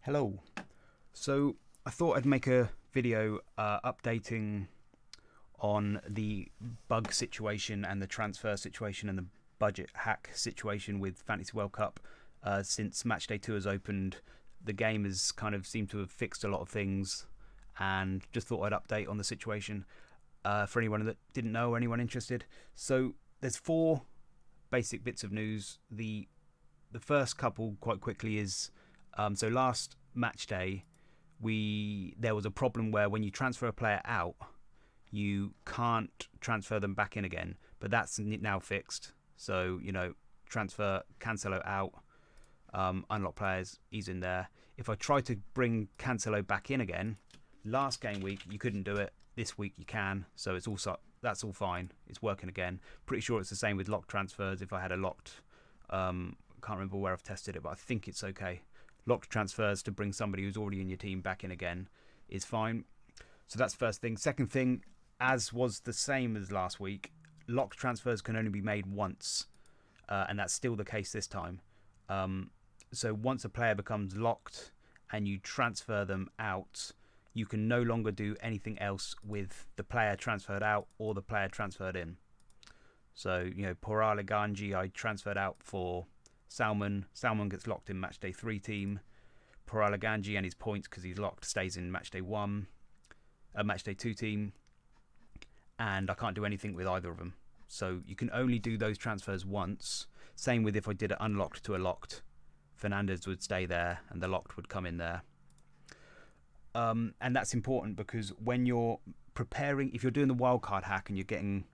Hello. So I thought I'd make a video updating on the bug situation and the transfer situation and the budget hack situation with Fantasy World Cup. Since Matchday 2 has opened, the game has kind of seemed to have fixed a lot of things, and just thought I'd update on the situation for anyone that didn't know or anyone interested. So there's four basic bits of news. The first couple, quite quickly, is so last match day there was a problem where when you transfer a player out, you can't transfer them back in again. But that's now fixed. So transfer Cancelo out, unlock players, he's in there. If I try to bring Cancelo back in again, last game week you couldn't do it. This week you can, so that's all fine. It's working again. Pretty sure it's the same with locked transfers. If I had a locked, can't remember where I've tested it, but I think it's okay. Locked transfers to bring somebody who's already in your team back in again is fine. So that's first thing. Second thing, as was the same as last week, locked transfers can only be made once, and that's still the case this time. So once a player becomes locked and you transfer them out, you can no longer do anything else with the player transferred out or the player transferred in. So, Porale Ganji I transferred out for Salmon. Salmon gets locked in Matchday 3 team. Porale Ganji and his points, because he's locked, stays in Matchday 2 team. And I can't do anything with either of them. So you can only do those transfers once. Same with if I did it unlocked to a locked. Fernandez would stay there and the locked would come in there. And that's important because when you're preparing, if you're doing the wildcard hack and you're getting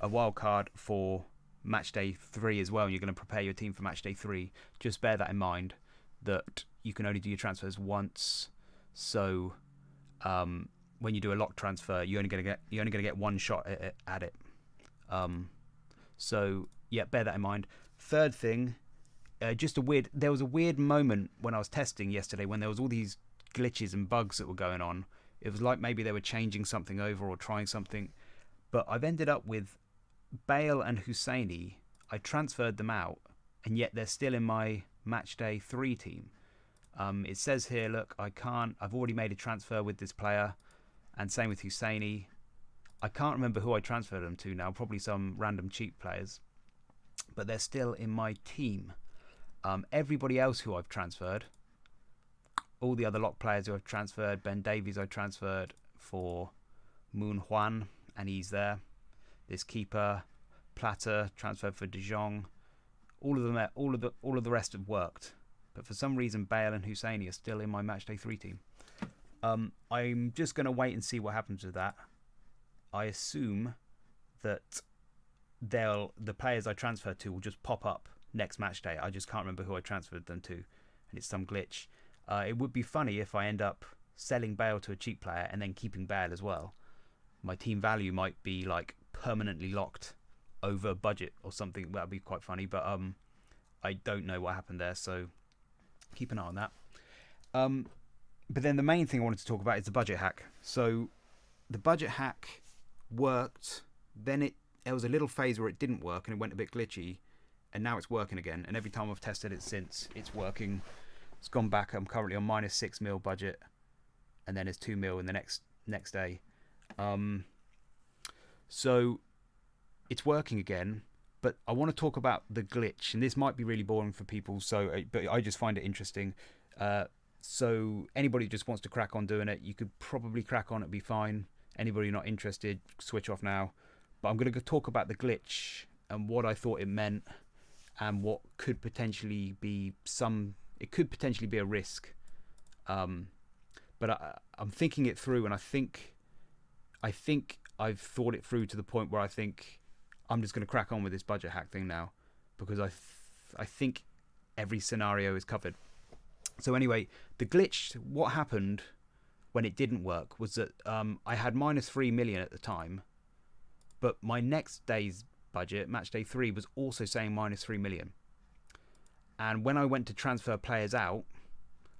a wildcard for Matchday 3 as well, and you're going to prepare your team for Matchday 3, just bear that in mind, that you can only do your transfers once. So when you do a lock transfer, you're only going to get one shot at it. So yeah, bear that in mind. Third thing, there was a weird moment when I was testing yesterday when there was all these glitches and bugs that were going on. It was like maybe they were changing something over or trying something, but I've ended up with Bale and Husseini. I transferred them out, and yet they're still in my Matchday 3 team. It says here, look, I've already made a transfer with this player, and same with Husseini. I can't remember who I transferred them to now, probably some random cheap players, but they're still in my team. Everybody else who I've transferred, all the other lock players who I've transferred, Ben Davies I transferred for Moon Juan, and he's there. This keeper, Plata, transferred for De Jong. All of the rest have worked, but for some reason Bale and Husseini are still in my Matchday 3 team. I'm just going to wait and see what happens with that. I assume that the players I transferred to will just pop up next match day. I just can't remember who I transferred them to, and it's some glitch. It would be funny if I end up selling Bale to a cheap player and then keeping Bale as well. My team value might be like permanently locked over budget or something. That would be quite funny, but I don't know what happened there, so keep an eye on that. But then the main thing I wanted to talk about is the budget hack. So the budget hack worked, then there was a little phase where it didn't work and it went a bit glitchy, and now it's working again, and every time I've tested it since, it's working. It's gone back. I'm currently on minus 6 mil budget, and then it's 2 mil in the next day. So it's working again, but I want to talk about the glitch, and this might be really boring for people, but I just find it interesting. So anybody who just wants to crack on doing it, you could probably crack on, it'd be fine. Anybody not interested, switch off now. But I'm going to talk about the glitch and what I thought it meant, and what could potentially be it could potentially be a risk. But I'm thinking it through, and I think I've thought it through to the point where I think I'm just going to crack on with this budget hack thing now, because I think every scenario is covered. So anyway, the glitch, what happened when it didn't work was that I had minus 3 million at the time, but my next day's budget, match day 3, was also saying minus 3 million. And when I went to transfer players out,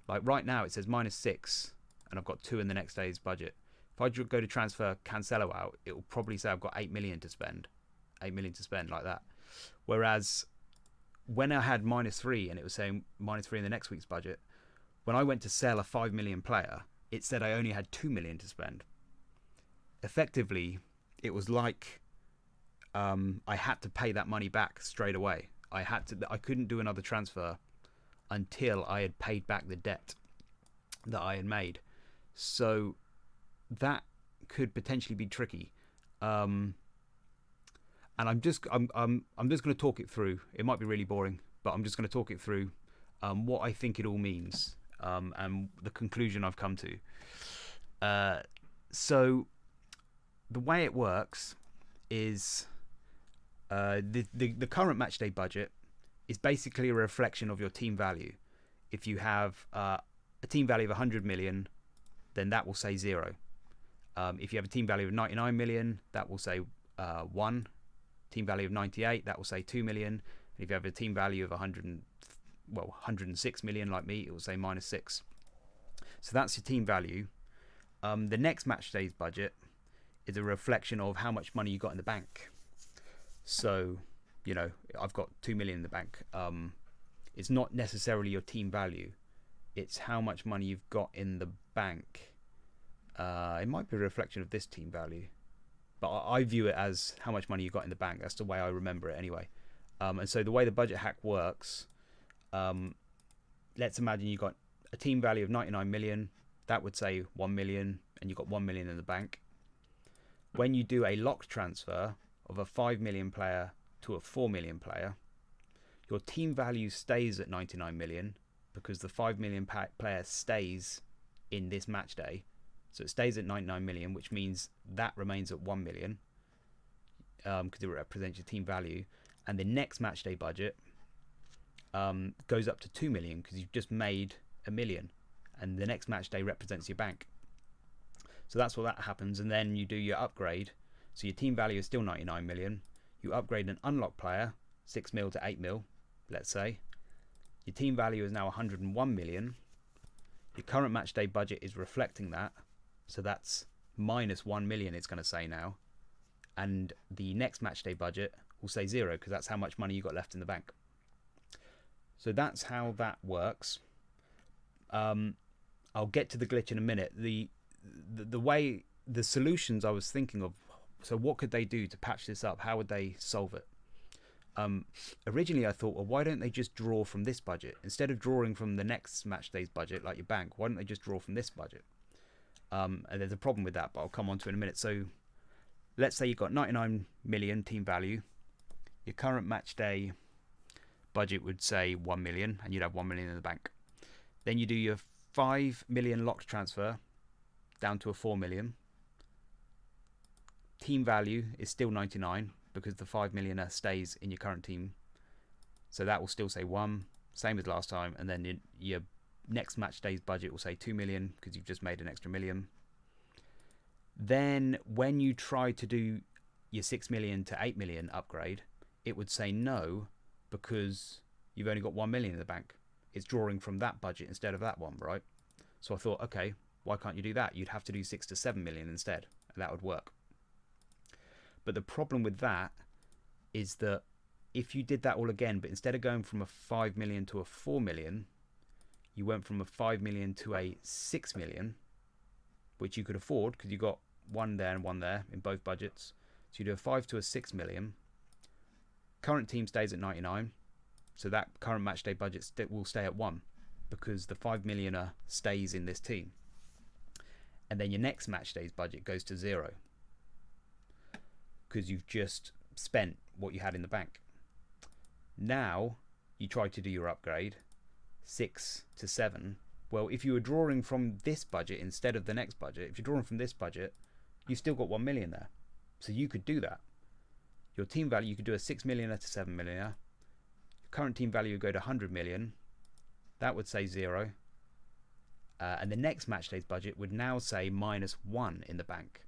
like right now it says minus 6, and I've got 2 in the next day's budget. If I go to transfer Cancelo out, it will probably say I've got 8 million to spend. 8 million to spend, like that. Whereas when I had minus 3 and it was saying minus 3 in the next week's budget, when I went to sell a 5 million player, it said I only had 2 million to spend. Effectively, it was like I had to pay that money back straight away. I couldn't do another transfer until I had paid back the debt that I had made. So that could potentially be tricky. And I'm just going to talk it through. It might be really boring, but I'm just going to talk it through what I think it all means and the conclusion I've come to. So the way it works is the current matchday budget is basically a reflection of your team value. If you have a team value of 100 million, then that will say 0. If you have a team value of 99 million, that will say 1. Team value of 98, that will say 2 million. And if you have a team value of 106 million like me, it will say -6. So that's your team value. The next match day's budget is a reflection of how much money you got in the bank. So, you know, I've got 2 million in the bank. It's not necessarily your team value. It's how much money you've got in the bank. It might be a reflection of this team value, but I view it as how much money you got in the bank. That's the way I remember it anyway. And so the way the budget hack works, let's imagine you got a team value of 99 million. That would say 1 million, and you've got 1 million in the bank. When you do a locked transfer of a 5 million player to a 4 million player, your team value stays at 99 million because the 5 million player stays in this match day. So it stays at 99 million, which means that remains at 1 million because it represents your team value. And the next match day budget goes up to 2 million because you've just made 1 million. And the next match day represents your bank. So that's what that happens. And then you do your upgrade. So your team value is still 99 million. You upgrade an unlocked player, 6 mil to 8 mil, let's say. Your team value is now 101 million. Your current match day budget is reflecting that. So that's -1 million it's going to say now. And the next match day budget will say 0 because that's how much money you got left in the bank. So that's how that works. I'll get to the glitch in a minute. The way, the solutions I was thinking of, so what could they do to patch this up? How would they solve it? Originally I thought, well, why don't they just draw from this budget? Instead of drawing from the next match day's budget, like your bank, why don't they just draw from this budget? And there's a problem with that, but I'll come on to it in a minute. So let's say you've got 99 million team value. Your current match day budget would say 1 million, and you'd have 1 million in the bank. Then you do your 5 million locked transfer down to a 4 million. Team value is still 99 because the 5 millionaire stays in your current team. So that will still say 1, same as last time. And then your next match day's budget will say 2 million because you've just made an extra million. Then when you try to do your 6 million to 8 million upgrade, it would say no because you've only got 1 million in the bank. It's drawing from that budget instead of that one, right? So I thought, okay, why can't you do that? You'd have to do 6 to 7 million instead, and that would work. But the problem with that is that if you did that all again, but instead of going from a 5 million to a 4 million, you went from a 5 million to a 6 million, which you could afford because you got one there and one there in both budgets. So you do a 5 to a 6 million. Current team stays at 99. So that current match day budget will stay at 1 because the 5 millionaire stays in this team. And then your next match day's budget goes to 0 because you've just spent what you had in the bank. Now you try to do your upgrade 6 to 7. Well, if you were drawing from this budget instead of the next budget, if you're drawing from this budget, you've still got 1 million there. So you could do that. Your team value, you could do a 6 millionaire to 7 millionaire. Your current team value would go to 100 million. That would say 0. And the next match day's budget would now say -1 in the bank,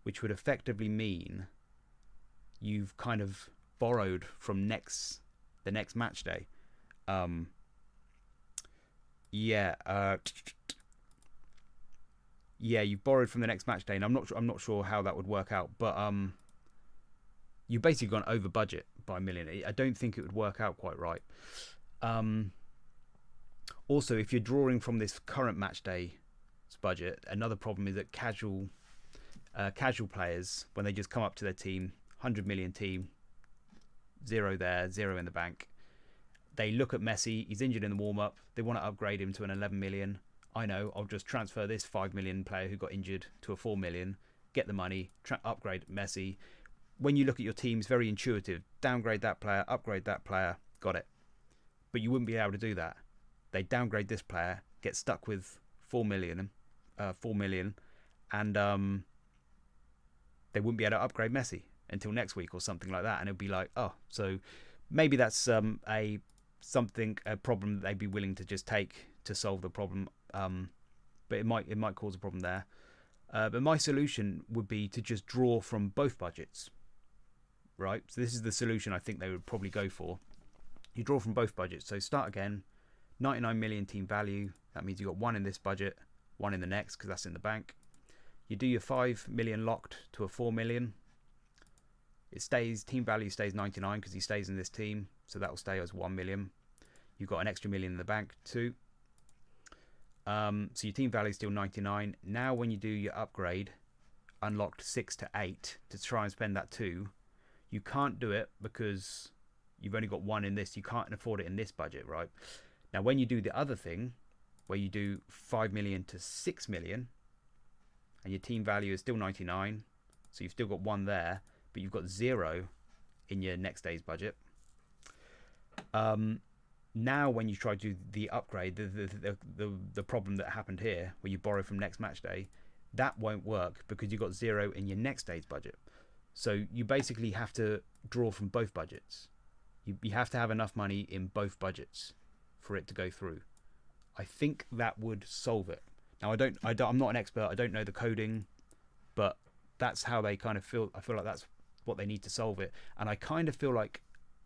which would effectively mean you've kind of borrowed from the next match day. You've borrowed from the next match day, and I'm not sure how that would work out, but you've basically gone over budget by 1 million. I don't think it would work out quite right. Also, if you're drawing from this current match day budget, another problem is that casual players, when they just come up to their team, 100 million team, zero there, zero in the bank, they look at Messi, he's injured in the warm-up, they want to upgrade him to an 11 million. I know, I'll just transfer this 5 million player who got injured to a 4 million, get the money, upgrade Messi. When you look at your team, it's very intuitive. Downgrade that player, upgrade that player, got it. But you wouldn't be able to do that. They downgrade this player, get stuck with 4 million, and they wouldn't be able to upgrade Messi until next week or something like that. And it'd be like, oh, so maybe that's a problem that they'd be willing to just take to solve the problem. But it might cause a problem there. But my solution would be to just draw from both budgets, right? So this is the solution I think they would probably go for. You draw from both budgets. So start again, 99 million team value. That means you got one in this budget, one in the next, because that's in the bank. You do your 5 million locked to a 4 million. It stays, team value stays 99 because he stays in this team. So that will stay as 1 million. You've got an extra million in the bank too. So your team value is still 99. Now when you do your upgrade, unlocked 6 to 8 to try and spend that 2, you can't do it because you've only got one in this. You can't afford it in this budget, right? Now when you do the other thing, where you do 5 million to 6 million, and your team value is still 99, so you've still got one there, but you've got 0 in your next day's budget. Now when you try to do the upgrade, the problem that happened here, where you borrow from next match day, that won't work because you've got 0 in your next day's budget. So you basically have to draw from both budgets. You have to have enough money in both budgets for it to go through. I think that would solve it. Now I'm not an expert. I don't know the coding, but that's how they kind of feel. I feel like that's what they need to solve it. And I kind of feel like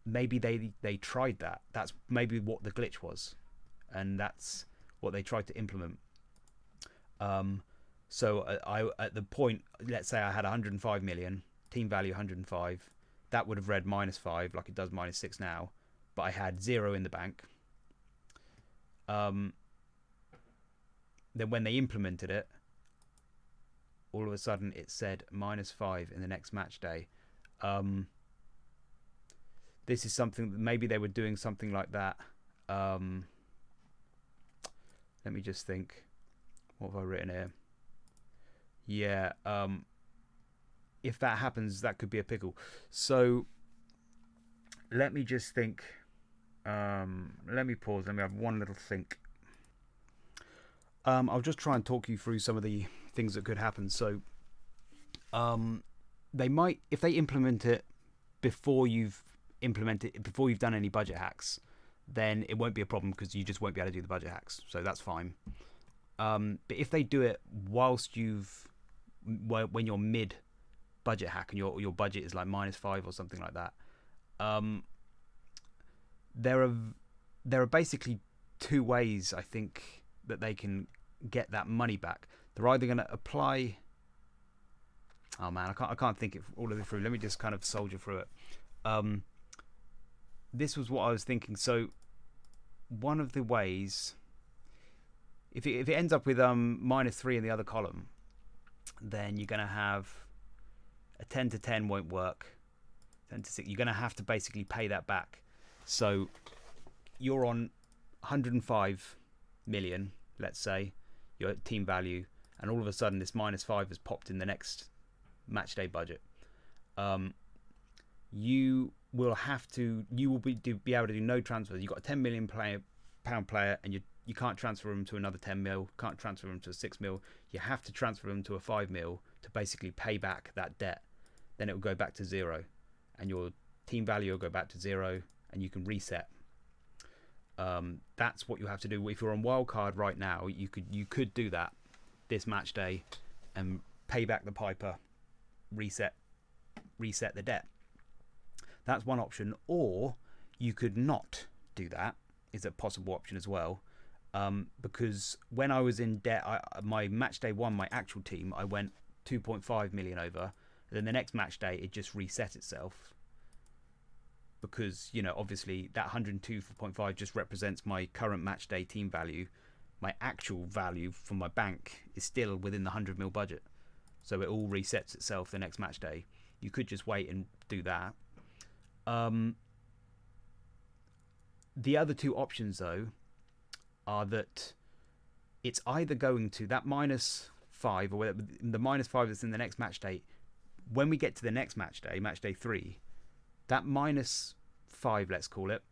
maybe they tried that. That's maybe what the glitch was, and that's what they tried to implement. So I at the point, let's say I had 105 million team value, 105. That would have read -5 like it does -6 now, but I had 0 in the bank. Then when they implemented it, all of a sudden it said -5 in the next match day. This is something that maybe they were doing something like that. Let me just think. What have I written here? Yeah. If that happens, that could be a pickle. So let me just think. Let me pause. Let me have one little think. I'll just try and talk you through some of the things that could happen. So they might, if they implement it before you've done any budget hacks, then it won't be a problem because you just won't be able to do the budget hacks. So that's fine. But if they do it whilst when you're mid budget hack and your budget is like -5 or something like that, there are basically two ways I think that they can get that money back. They're either going to apply. Oh man, I can't think it all of it through. Let me just kind of soldier through it. This was what I was thinking. So one of the ways, if it ends up with -3 in the other column, then you're going to have a 10 to 10 won't work. 10 to 6. You're going to have to basically pay that back. So you're on 105 million, let's say, your team value, and all of a sudden this -5 has popped in the next match day budget. You will be able to do no transfers. You've got a 10 million pound player, and you can't transfer him to another 10 mil, can't transfer him to a 6 mil. You have to transfer him to a 5 mil to basically pay back that debt. Then it will go back to 0, and your team value will go back to 0, and you can reset. That's what you have to do. If you're on wildcard right now, you could do that this match day and pay back the piper, reset the debt. That's one option. Or you could not do that. Is a possible option as well. Because when I was in debt, my match day 1, my actual team, I went 2.5 million over. Then the next match day, it just reset itself. because, you know, obviously that 102.5 just represents my current match day team value. My actual value from my bank is still within the 100 mil budget. So it all resets itself the next match day. You could just wait and do that. The other two options, though, are that it's either going to that -5 or whatever, the -5 that's in the next match day. When we get to the next match day 3, that -5, let's call it,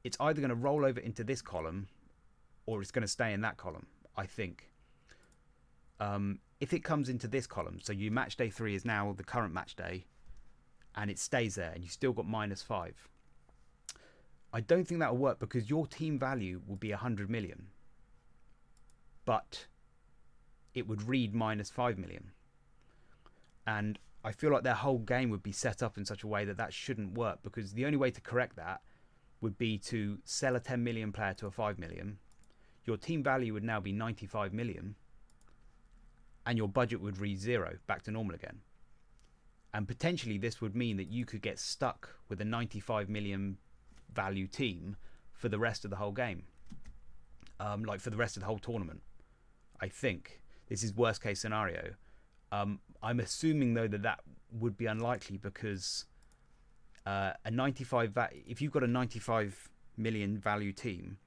it's either going to roll over into this column or it's going to stay in that column, I think. If it comes into this column, so your match day 3 is now the current match day, and it stays there, and you still got -5. I don't think that'll work because your team value will be 100 million, but it would read -5 million. And I feel like their whole game would be set up in such a way that that shouldn't work, because the only way to correct that would be to sell a 10 million player to a 5 million. Your team value would now be 95 million, and your budget would read 0, back to normal again. And potentially this would mean that you could get stuck with a 95 million value team for the rest of the whole game, like for the rest of the whole tournament. I think this is worst case scenario. I'm assuming though that would be unlikely, because if you've got a 95 million value team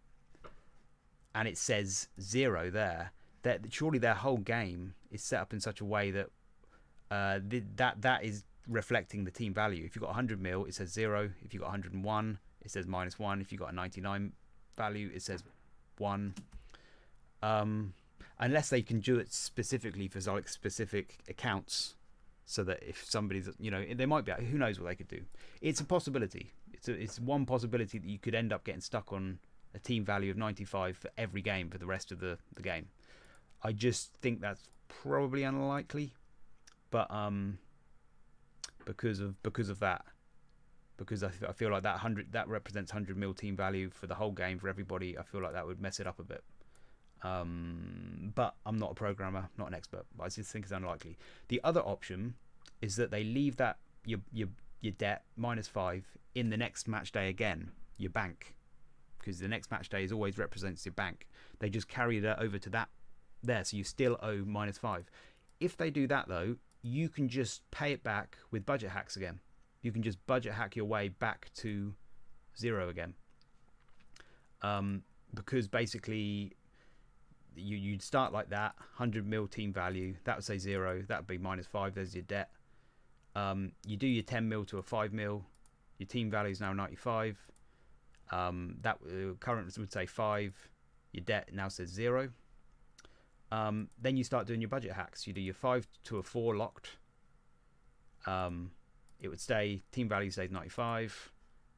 and it says 0 there, that surely their whole game is set up in such a way that that is reflecting the team value. If you've got 100 mil, it says 0. If you've got 101, it says -1. If you've got a 99 value, it says 1. Unless they can do it specifically for like specific accounts, so that if somebody's, you know, they might be, who knows what they could do. It's a possibility. It's one possibility that you could end up getting stuck on a team value of 95 for every game for the rest of the game. I just think that's probably unlikely, but because of that, because I feel like that represents 100 mil team value for the whole game for everybody. I feel like that would mess it up a bit. But I'm not a programmer, not an expert, but I just think it's unlikely. The other option is that they leave that your debt -5 in the next match day again, your bank, because the next match day is always represents your bank. They just carry that over to that there, so you still owe -5. If they do that though, you can just pay it back with budget hacks again. You can just budget hack your way back to 0 again, because basically you'd start like that, 100 mil team value, that would say 0, that would be -5, there's your debt. You do your 10 mil to a 5 mil, your team value is now 95, that current would say 5, your debt now says 0. Then you start doing your budget hacks. You do your 5 to a 4 locked, it would stay, team value stays 95,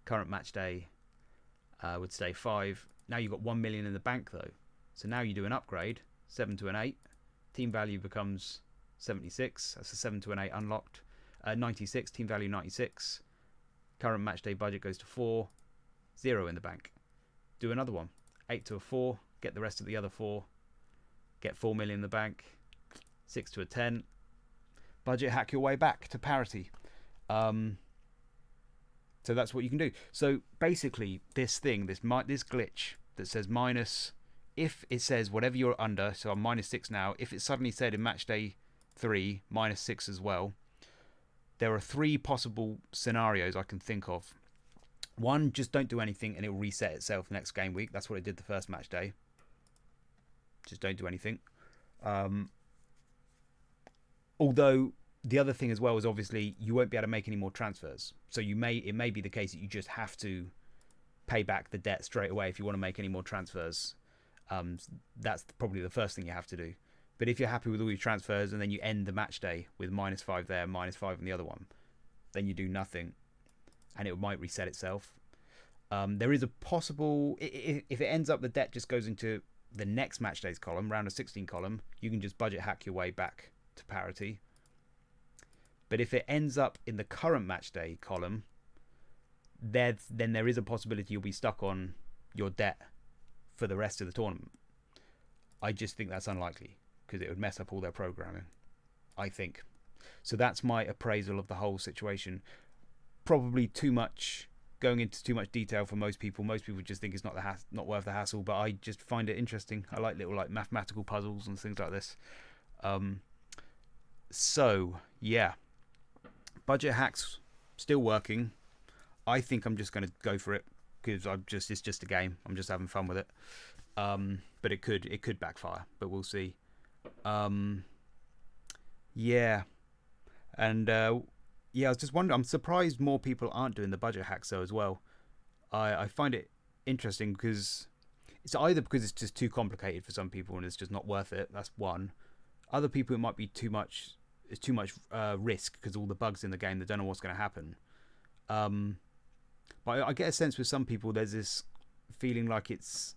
current match day would stay 5. Now you've got 1 million in the bank though. So now you do an upgrade, 7 to an 8. Team value becomes 76. That's a 7 to an 8 unlocked. 96, team value 96. Current match day budget goes to 4. 0 in the bank. Do another one. 8 to a 4. Get the rest of the other 4. Get 4 million in the bank. 6 to a 10. Budget hack your way back to parity. So that's what you can do. So basically this glitch that says minus, if it says whatever you're under, so I'm -6 now, if it suddenly said in match day 3 -6 as well, there are 3 possible scenarios I can think of. One, just don't do anything and it'll reset itself next game week. That's what it did the first match day. Just don't do anything. Although the other thing as well is obviously you won't be able to make any more transfers. So it may be the case that you just have to pay back the debt straight away if you want to make any more transfers. That's probably the first thing you have to do. But if you're happy with all your transfers and then you end the match day with -5 there, -5 in the other one, then you do nothing and it might reset itself. There is a possible, if it ends up the debt just goes into the next match day's column, round of 16 column, you can just budget hack your way back to parity. But if it ends up in the current match day column, then there is a possibility you'll be stuck on your debt for the rest of the tournament. I just think that's unlikely because it would mess up all their programming, I think. So that's my appraisal of the whole situation. Probably too much going into too much detail for most people. Most people just think it's not not worth the hassle, but I just find it interesting. I like little like mathematical puzzles and things like this. So yeah, budget hacks still working. I think I'm just going to go for it because it's just a game. I'm just having fun with it. But it could backfire, but we'll see. Yeah, and yeah, I was just wondering. I'm surprised more people aren't doing the budget hacks though as well. I find it interesting because it's either because it's just too complicated for some people and it's just not worth it. That's one. Other people, it might be too much. It's too much risk because all the bugs in the game. They don't know what's going to happen. But I get a sense with some people there's this feeling like it's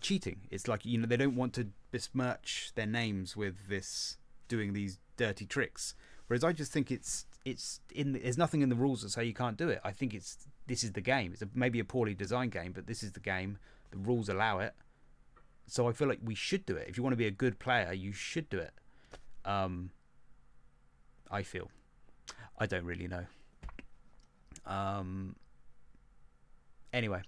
cheating. It's like, you know, they don't want to besmirch their names with this doing these dirty tricks. Whereas I just think there's nothing in the rules that say you can't do it. I think this is the game. It's maybe a poorly designed game, but this is the game. The rules allow it. So I feel like we should do it. If you want to be a good player, you should do it. I feel. I don't really know. Anyway,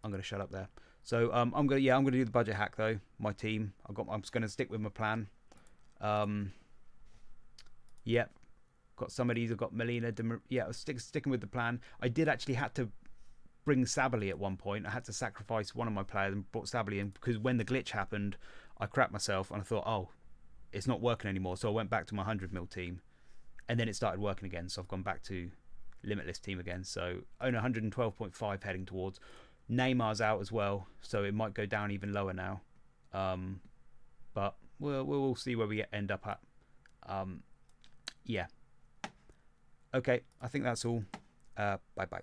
I'm gonna shut up there. So I'm gonna do the budget hack though. My team. I'm just gonna stick with my plan. Yep. Got some of these. I've got Melina. Yeah, I was sticking with the plan. I did actually had to bring Sabali at one point. I had to sacrifice one of my players and brought Sabali in because when the glitch happened, I crapped myself and I thought, oh, it's not working anymore. So I went back to my 100 mil team, and then it started working again. So I've gone back to limitless team again. So own 112.5 heading towards. Neymar's out as well, so it might go down even lower now. But we'll see where we end up at. Yeah. Okay, I think that's all. Bye bye.